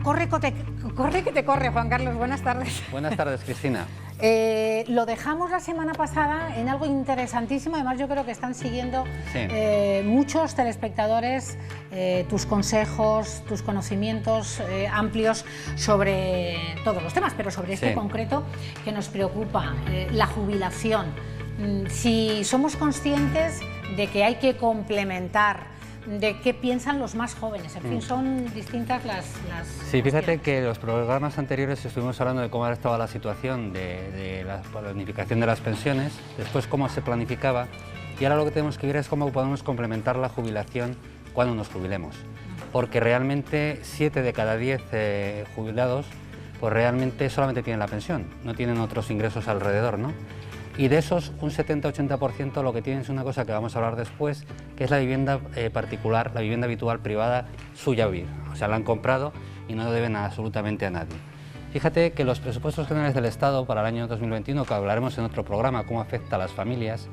corre que te corre, Juan Carlos, buenas tardes. Buenas tardes, Cristina. Lo dejamos la semana pasada en algo interesantísimo, además yo creo que están siguiendo muchos telespectadores tus consejos, tus conocimientos amplios sobre todos los temas, pero sobre este concreto que nos preocupa, la jubilación. Si somos conscientes de que hay que complementar, de qué piensan los más jóvenes, en fin, son distintas las Sí, fíjate que en los programas anteriores estuvimos hablando de cómo estaba la situación de la planificación de las pensiones, después cómo se planificaba, y ahora lo que tenemos que ver es cómo podemos complementar la jubilación cuando nos jubilemos, porque realmente 7 de cada 10 jubilados pues realmente solamente tienen la pensión, no tienen otros ingresos alrededor, ¿no? Y de esos, un 70-80% lo que tienen es una cosa que vamos a hablar después, que es la vivienda particular, la vivienda habitual privada suya vivir. O sea, la han comprado y no deben absolutamente a nadie. Fíjate que los presupuestos generales del Estado para el año 2021, que hablaremos en otro programa, cómo afecta a las familias,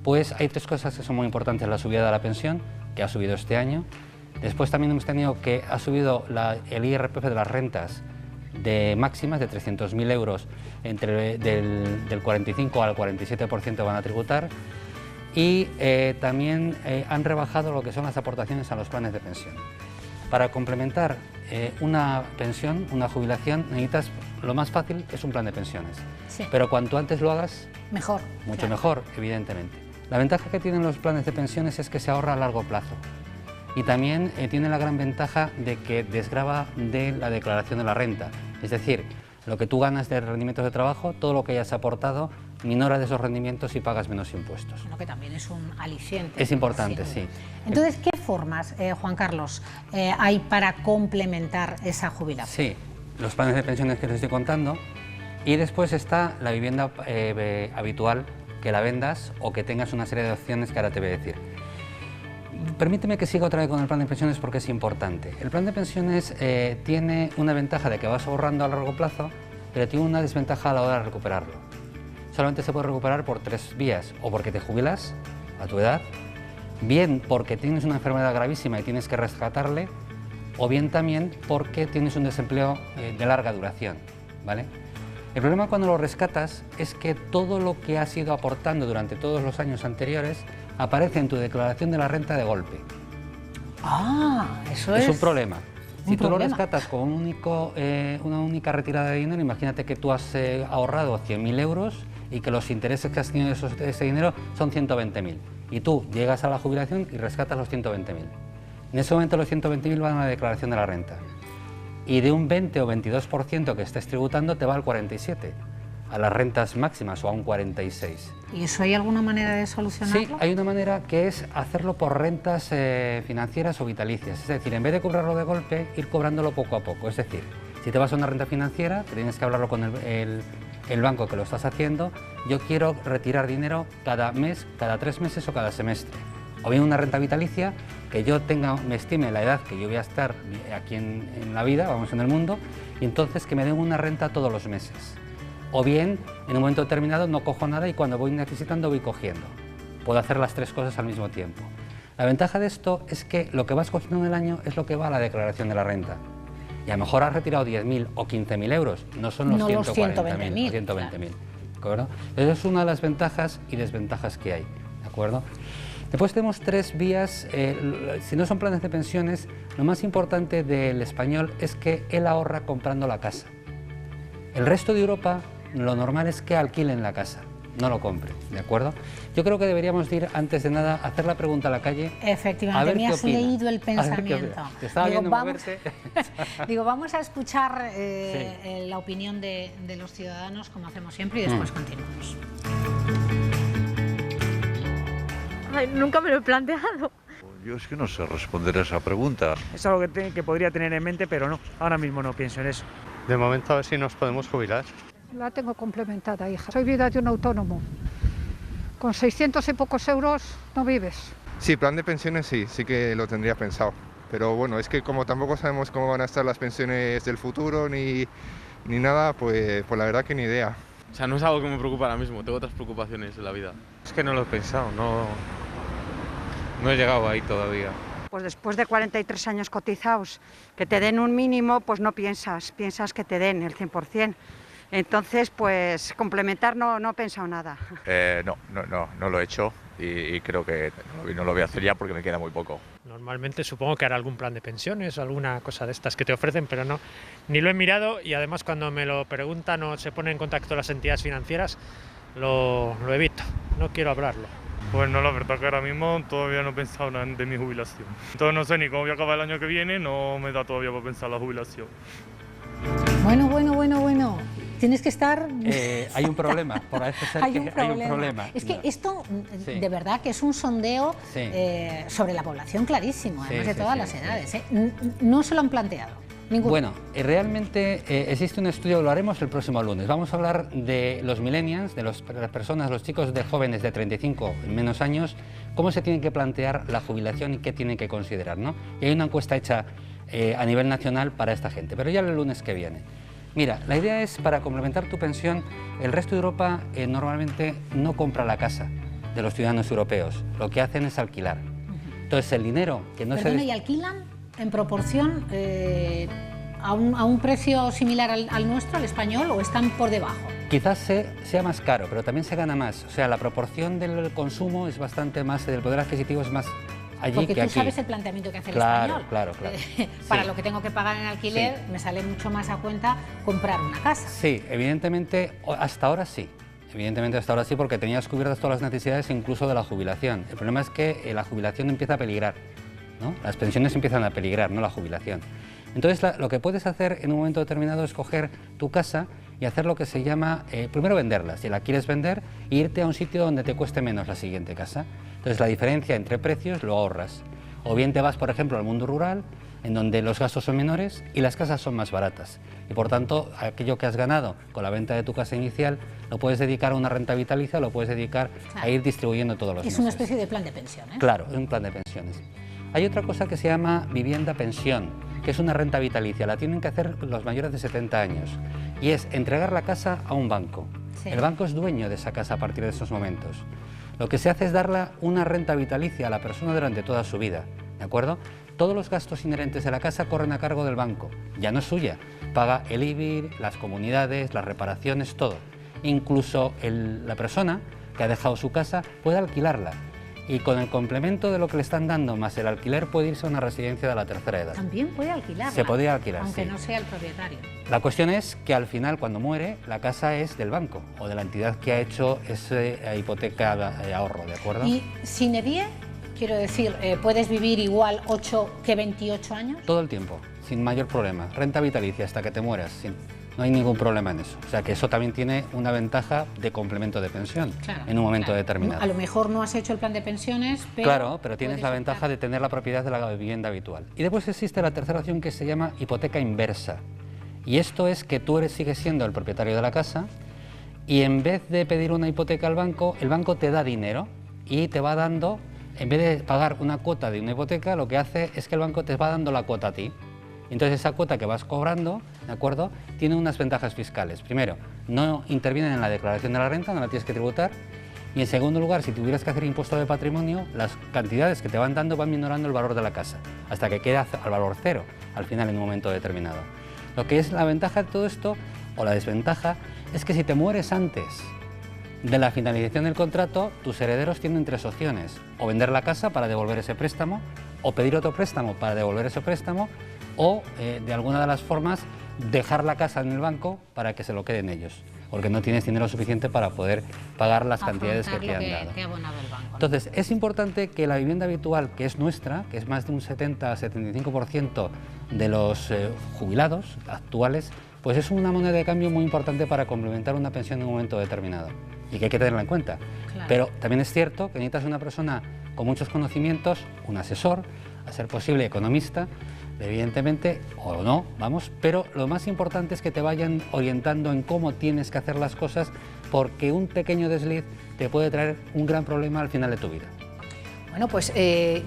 pues hay 3 cosas que son muy importantes. La subida de la pensión, que ha subido este año. Después también hemos tenido que ha subido el IRPF de las rentas de máximas de 300.000 euros, del 45 al 47% van a tributar, y también han rebajado lo que son las aportaciones a los planes de pensión. Para complementar una pensión, una jubilación, necesitas, lo más fácil es un plan de pensiones, pero cuanto antes lo hagas, mejor, mucho mejor, evidentemente. La ventaja que tienen los planes de pensiones es que se ahorra a largo plazo. Y también tiene la gran ventaja de que desgrava de la declaración de la renta. Es decir, lo que tú ganas de rendimientos de trabajo, todo lo que hayas aportado, minora de esos rendimientos y pagas menos impuestos. Bueno, que también es un aliciente. Es importante, sí. Entonces, ¿qué formas, Juan Carlos, hay para complementar esa jubilación? Sí, los planes de pensiones que te estoy contando, y después está la vivienda habitual, que la vendas o que tengas una serie de opciones que ahora te voy a decir. Permíteme que siga otra vez con el plan de pensiones porque es importante. El plan de pensiones tiene una ventaja de que vas ahorrando a largo plazo, pero tiene una desventaja a la hora de recuperarlo. Solamente se puede recuperar por 3 vías, o porque te jubilas a tu edad, bien porque tienes una enfermedad gravísima y tienes que rescatarle, o bien también porque tienes un desempleo de larga duración, ¿vale? El problema cuando lo rescatas es que todo lo que has ido aportando durante todos los años anteriores aparece en tu declaración de la renta de golpe. Ah, eso es un problema. Si tú lo rescatas con una única retirada de dinero, imagínate que tú has ahorrado 100.000 euros y que los intereses que has tenido de ese dinero son 120.000. Y tú llegas a la jubilación y rescatas los 120.000. En ese momento los 120.000 van a la declaración de la renta. Y de un 20 o 22% que estés tributando te va al 47%. A las rentas máximas o a un 46. ¿Y eso hay alguna manera de solucionarlo? Sí, hay una manera que es hacerlo por rentas financieras o vitalicias. Es decir, en vez de cobrarlo de golpe, ir cobrándolo poco a poco. Es decir, si te vas a una renta financiera, tienes que hablarlo con el banco que lo estás haciendo. Yo quiero retirar dinero cada mes, cada 3 meses o cada semestre. O bien una renta vitalicia, que yo me estime la edad que yo voy a estar aquí en la vida, vamos, en el mundo, y entonces que me den una renta todos los meses. O bien, en un momento determinado no cojo nada y cuando voy necesitando voy cogiendo. Puedo hacer las 3 cosas al mismo tiempo. La ventaja de esto es que lo que vas cogiendo en el año es lo que va a la declaración de la renta. Y a lo mejor has retirado 10.000 o 15.000 euros, no son los 140.000 o 120.000. ¿De acuerdo? Esa es una de las ventajas y desventajas que hay. ¿De acuerdo? Después tenemos 3 vías. Si no son planes de pensiones, lo más importante del español es que él ahorra comprando la casa. El resto de Europa, lo normal es que alquilen la casa, no lo compren, ¿de acuerdo? Yo creo que deberíamos ir, antes de nada, a hacer la pregunta a la calle. Efectivamente, me has leído el pensamiento. Te estaba viendo moverte. Digo, vamos a escuchar la opinión de los ciudadanos, como hacemos siempre, y después continuamos. Ay, nunca me lo he planteado. Yo es que no sé responder a esa pregunta. Es algo que podría tener en mente, pero no, ahora mismo no pienso en eso. De momento a ver si nos podemos jubilar. La tengo complementada, hija. Soy viuda de un autónomo. Con 600 y pocos euros no vives. Sí, plan de pensiones sí que lo tendría pensado. Pero bueno, es que como tampoco sabemos cómo van a estar las pensiones del futuro ni nada, pues la verdad que ni idea. O sea, no es algo que me preocupa ahora mismo, tengo otras preocupaciones en la vida. Es que no lo he pensado, no he llegado ahí todavía. Pues después de 43 años cotizados, que te den un mínimo, pues no piensas que te den el 100%. Entonces, pues complementar no he pensado nada. No lo he hecho y creo que no lo voy a hacer ya porque me queda muy poco. Normalmente supongo que hará algún plan de pensiones o alguna cosa de estas que te ofrecen, pero no, ni lo he mirado y además cuando me lo preguntan o se ponen en contacto las entidades financieras, lo evito, no quiero hablarlo. Pues no, la verdad que ahora mismo todavía no he pensado nada de mi jubilación. Entonces no sé ni cómo voy a acabar el año que viene, no me da todavía para pensar la jubilación. Bueno. Tienes que estar... hay un problema, por eso hay un problema. Es que esto, de verdad, que es un sondeo sobre la población clarísimo, además de todas las edades. No se lo han planteado. Ninguno. Bueno, realmente existe un estudio, lo haremos el próximo lunes. Vamos a hablar de los millennials, de las personas, los chicos de jóvenes de 35 y menos años, cómo se tienen que plantear la jubilación y qué tienen que considerar, ¿no? Y hay una encuesta hecha a nivel nacional para esta gente, pero ya el lunes que viene. Mira, la idea es, para complementar tu pensión, el resto de Europa normalmente no compra la casa de los ciudadanos europeos, lo que hacen es alquilar. Entonces el dinero que no ¿y alquilan en proporción a un precio similar al nuestro, al español, o están por debajo? Quizás sea más caro, pero también se gana más. O sea, la proporción del consumo es bastante más, del poder adquisitivo es más allí que aquí. Porque tú sabes el planteamiento que hace el español. Claro. Para lo que tengo que pagar en alquiler, me sale mucho más a cuenta comprar una casa. Sí, evidentemente, hasta ahora sí. Evidentemente hasta ahora sí, porque tenías cubiertas todas las necesidades, incluso de la jubilación. El problema es que la jubilación empieza a peligrar, ¿no? Las pensiones empiezan a peligrar, no la jubilación. Entonces lo que puedes hacer en un momento determinado es coger tu casa y hacer lo que se llama, primero venderla, si la quieres vender, e irte a un sitio donde te cueste menos la siguiente casa. Entonces la diferencia entre precios lo ahorras. O bien te vas, por ejemplo, al mundo rural, en donde los gastos son menores y las casas son más baratas. Y por tanto, aquello que has ganado con la venta de tu casa inicial, lo puedes dedicar a una renta vitalicia, lo puedes dedicar a ir distribuyendo todos los meses. Es una especie de plan de pensiones. Claro, es un plan de pensiones. Hay otra cosa que se llama vivienda pensión, que es una renta vitalicia. La tienen que hacer los mayores de 70 años. Y es entregar la casa a un banco. Sí. El banco es dueño de esa casa a partir de esos momentos. Lo que se hace es darle una renta vitalicia a la persona durante toda su vida, ¿de acuerdo? Todos los gastos inherentes de la casa corren a cargo del banco, ya no es suya. Paga el IBI, las comunidades, las reparaciones, todo. Incluso la persona que ha dejado su casa puede alquilarla. Y con el complemento de lo que le están dando más el alquiler puede irse a una residencia de la tercera edad. También puede alquilarla. Se podría alquilar, aunque sí. No sea el propietario. La cuestión es que al final, cuando muere, la casa es del banco o de la entidad que ha hecho esa hipoteca de ahorro, ¿de acuerdo? Y sin EDIE, quiero decir, ¿puedes vivir igual 8 que 28 años? Todo el tiempo, sin mayor problema. Renta vitalicia hasta que te mueras, no hay ningún problema en eso. O sea que eso también tiene una ventaja de complemento de pensión, claro, en un momento determinado. A lo mejor no has hecho el plan de pensiones, pero... Claro, pero tienes la ventaja de tener la propiedad de la vivienda habitual. Y después existe la tercera opción que se llama hipoteca inversa. Y esto es que tú sigues siendo el propietario de la casa y en vez de pedir una hipoteca al banco, el banco te da dinero y te va dando, en vez de pagar una cuota de una hipoteca, lo que hace es que el banco te va dando la cuota a ti. Entonces esa cuota que vas cobrando, ¿de acuerdo?, tiene unas ventajas fiscales. Primero, no intervienen en la declaración de la renta, no la tienes que tributar. Y en segundo lugar, si tuvieras que hacer impuesto de patrimonio, las cantidades que te van dando van minorando el valor de la casa, hasta que queda al valor cero, al final, en un momento determinado. Lo que es la ventaja de todo esto, o la desventaja, es que si te mueres antes de la finalización del contrato, tus herederos tienen tres opciones: o vender la casa para devolver ese préstamo, o pedir otro préstamo para devolver ese préstamo, o de alguna de las formas dejar la casa en el banco para que se lo queden ellos, porque no tienes dinero suficiente para poder pagar las cantidades que te han dado. Te ha abonado el banco, ¿no? Entonces, es importante que la vivienda habitual, que es nuestra, que es más de un 70-75% de los jubilados actuales, pues es una moneda de cambio muy importante para complementar una pensión en un momento determinado y que hay que tenerla en cuenta. Claro. Pero también es cierto que necesitas una persona con muchos conocimientos, un asesor, a ser posible economista, evidentemente, o no, vamos, pero lo más importante es que te vayan orientando en cómo tienes que hacer las cosas, porque un pequeño desliz te puede traer un gran problema al final de tu vida. Bueno, pues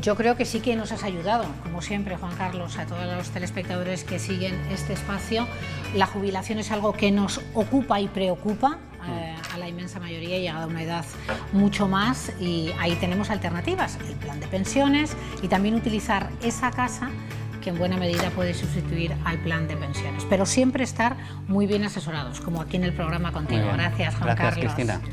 yo creo que sí que nos has ayudado, como siempre, Juan Carlos, a todos los telespectadores que siguen este espacio. La jubilación es algo que nos ocupa y preocupa a la inmensa mayoría llegado a una edad mucho más, y ahí tenemos alternativas, el plan de pensiones y también utilizar esa casa que en buena medida puede sustituir al plan de pensiones, pero siempre estar muy bien asesorados, como aquí en el programa contigo. Gracias, Juan Carlos. Gracias, Cristina.